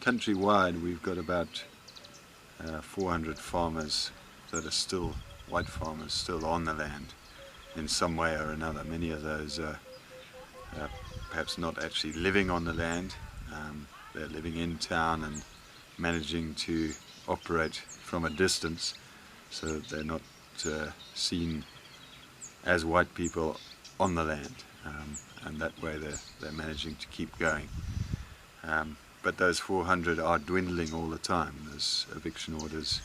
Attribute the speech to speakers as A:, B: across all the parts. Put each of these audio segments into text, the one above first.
A: countrywide we've got about 400 farmers that are still, white farmers, still on the land in some way or another. Many of those are perhaps not actually living on the land. They're living in town and managing to operate from a distance, so that they're not seen as white people on the land, and that way they're managing to keep going. But those 400 are dwindling all the time. There's eviction orders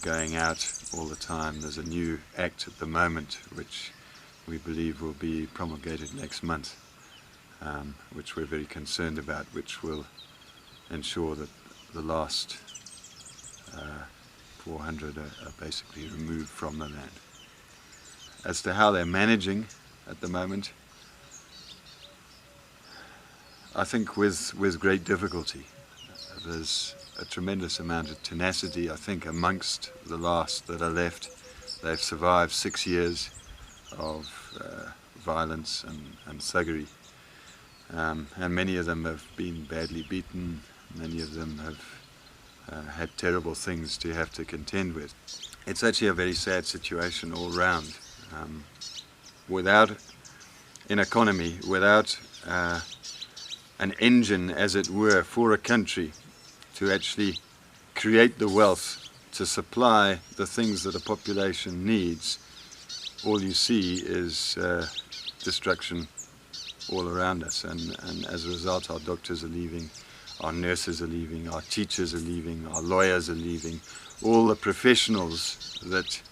A: going out all the time. There's a new act at the moment which we believe will be promulgated next month, which we're very concerned about, which will ensure that the last 400 are basically removed from the land. As to how they're managing at the moment, I think with great difficulty. There's a tremendous amount of tenacity, I think, amongst the last that are left. They've survived 6 years of violence and thuggery, and many of them have been badly beaten. Many of them have had terrible things to have to contend with. It's actually a very sad situation all round. Without an economy, without an engine, as it were, for a country to actually create the wealth to supply the things that a population needs, all you see is destruction all around us, and as a result our doctors are leaving, our nurses are leaving, our teachers are leaving, our lawyers are leaving, all the professionals that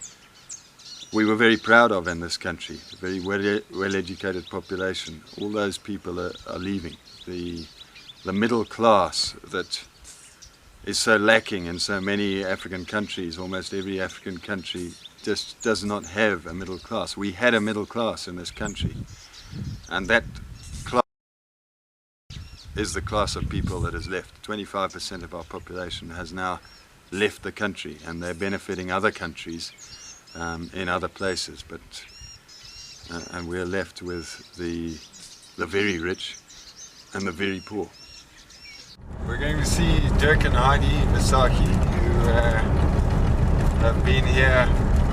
A: we were very proud of in this country, a very well-educated population. All those people are leaving. The middle class that is so lacking in so many African countries, almost every African country just does not have a middle class. We had a middle class in this country, and that class is the class of people that is left. 25% of our population has now left the country, and they're benefiting other countries in other places, but and we're left with the very rich and the very poor. We're going to see Dirk and Heidi Misaki, who have been here.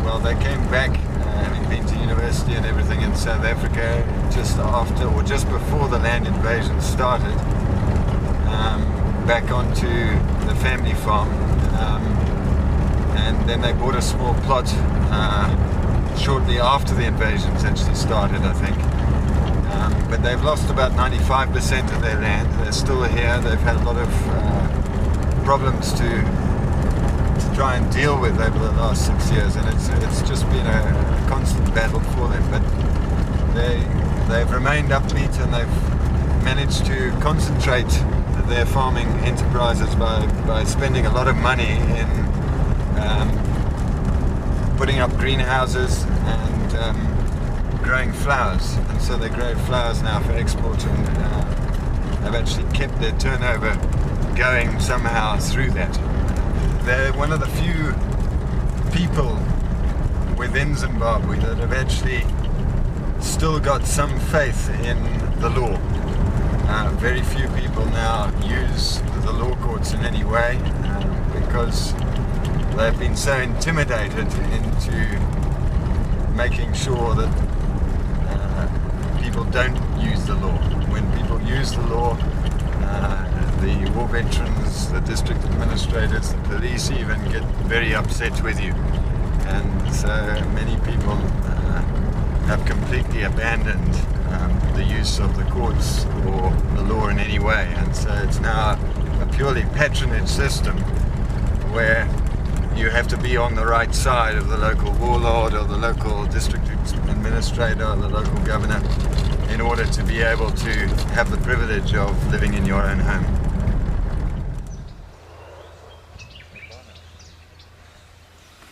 A: Well, they came back having been to university and everything in South Africa just after or just before the land invasion started, back onto the family farm, and then they bought a small plot shortly after the invasions actually started, I think. But they've lost about 95% of their land. They're still here. They've had a lot of problems to try and deal with over the last 6 years, and it's just been a constant battle for them. But they've remained upbeat, and they've managed to concentrate their farming enterprises by spending a lot of money in putting up greenhouses and growing flowers, and so they grow flowers now for export, and they've actually kept their turnover going somehow through that. They're one of the few people within Zimbabwe that have actually still got some faith in the law. Very few people now use the law courts in any way because they've been so intimidated into making sure that people don't use the law. When people use the law, the war veterans, the district administrators, the police even get very upset with you. And so many people have completely abandoned the use of the courts or the law in any way. And so it's now a purely patronage system where you have to be on the right side of the local warlord or the local district administrator or the local governor in order to be able to have the privilege of living in your own home.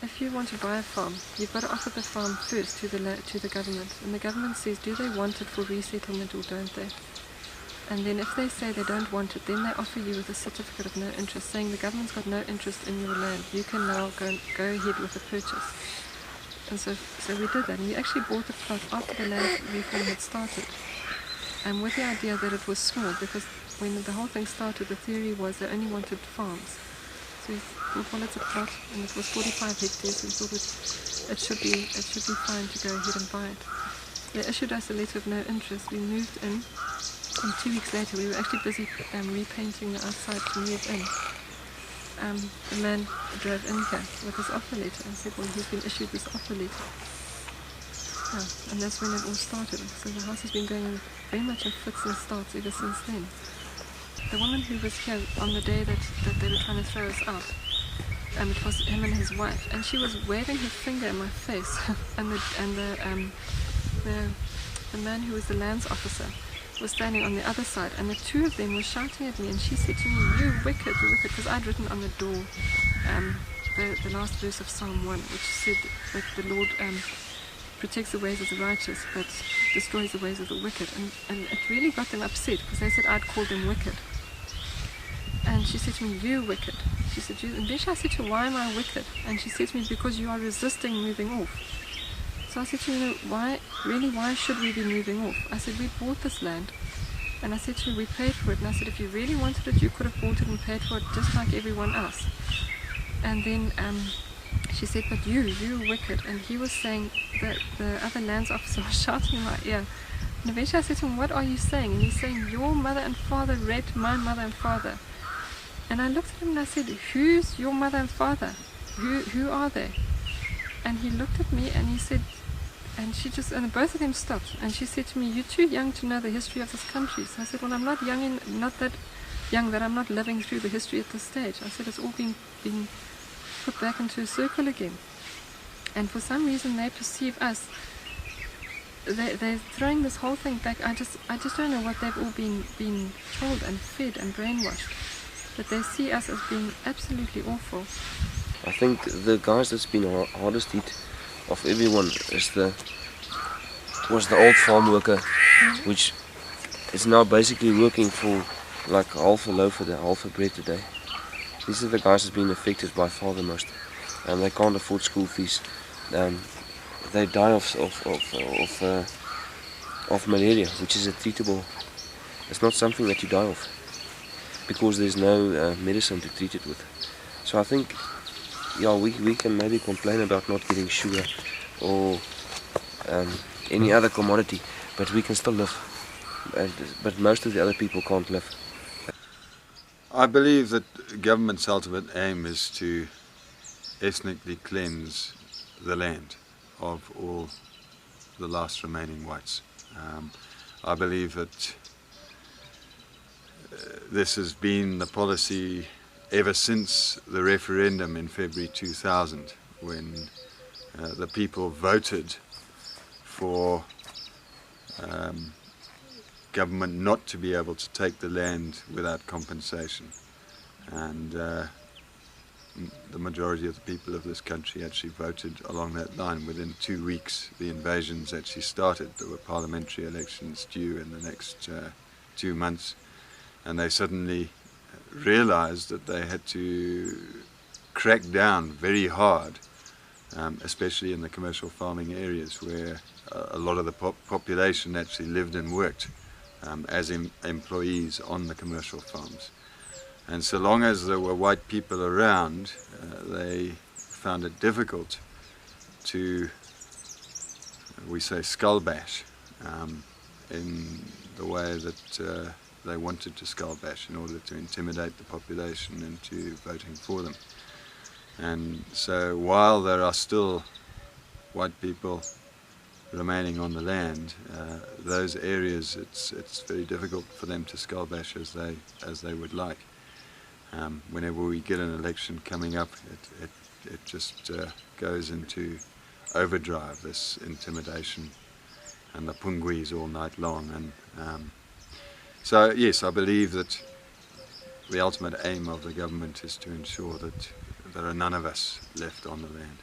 B: If you want to buy a farm, you've got to offer the farm first to the government, and the government says do they want it for resettlement or don't they? And then if they say they don't want it, then they offer you with a certificate of no interest, saying the government's got no interest in your land. You can now go ahead with the purchase. And so we did that, and we actually bought the plot after the land reform had started, and with the idea that it was small, because when the whole thing started, the theory was they only wanted farms. So we followed the plot, and it was 45 hectares. We thought it should be fine to go ahead and buy it. They issued us a letter of no interest. We moved in, and 2 weeks later we were actually busy repainting the outside to move in. The man drove in here with his offer letter and said, well, he's been issued this offer letter. Yeah, and that's when it all started. So the house has been going very much in fits and starts ever since then. The woman who was here on the day that they were trying to throw us out, it was him and his wife, and she was waving her finger in my face, and the man who was the lands officer was standing on the other side, and the two of them were shouting at me, and she said to me, you wicked, because I'd written on the door the last verse of Psalm 1, which said that the Lord protects the ways of the righteous but destroys the ways of the wicked, and it really got them upset because they said I'd called them wicked. And she said to me, you wicked. She said, and then I said to her, why am I wicked? And she said to me, because you are resisting moving off. So I said to her, why should we be moving off? I said, we bought this land. And I said to her, we paid for it. And I said, if you really wanted it, you could have bought it and paid for it just like everyone else. And then she said, but you wicked. And he was saying that the other lands officer was shouting in my ear. And eventually I said to him, what are you saying? And he's saying, your mother and father raped my mother and father. And I looked at him and I said, who's your mother and father? Who are they? And he looked at me and he said, and both of them stopped. And she said to me, you're too young to know the history of this country. So I said, well, I'm not not that young that I'm not living through the history at this stage. I said, it's all been put back into a circle again. And for some reason they perceive us, they're throwing this whole thing back. I just don't know what they've all been told and fed and brainwashed. But they see us as being absolutely awful.
C: I think the guys that's been hardest hit of everyone was the old farm worker, which is now basically working for like half a loaf a day, half a bread a day. These are the guys that's been affected by far the most, and they can't afford school fees. They die of malaria, which is a treatable. It's not something that you die of, because there's no medicine to treat it with. So I think, yeah, we can maybe complain about not getting sugar or any other commodity, but we can still live. But most of the other people can't live.
A: I believe that government's ultimate aim is to ethnically cleanse the land of all the last remaining whites. I believe that this has been the policy ever since the referendum in February 2000, when the people voted for government not to be able to take the land without compensation. And the majority of the people of this country actually voted along that line. Within 2 weeks the invasions actually started. There were parliamentary elections due in the next 2 months, and they suddenly realized that they had to crack down very hard, especially in the commercial farming areas where a lot of the population actually lived and worked as employees on the commercial farms. And so long as there were white people around, they found it difficult to, we say, skull bash in the way that they wanted to skull bash in order to intimidate the population into voting for them. And so while there are still white people remaining on the land, those areas, it's very difficult for them to skull bash as they would like. Whenever we get an election coming up, it just goes into overdrive, this intimidation and the punguis all night long. And so yes, I believe that the ultimate aim of the government is to ensure that there are none of us left on the land.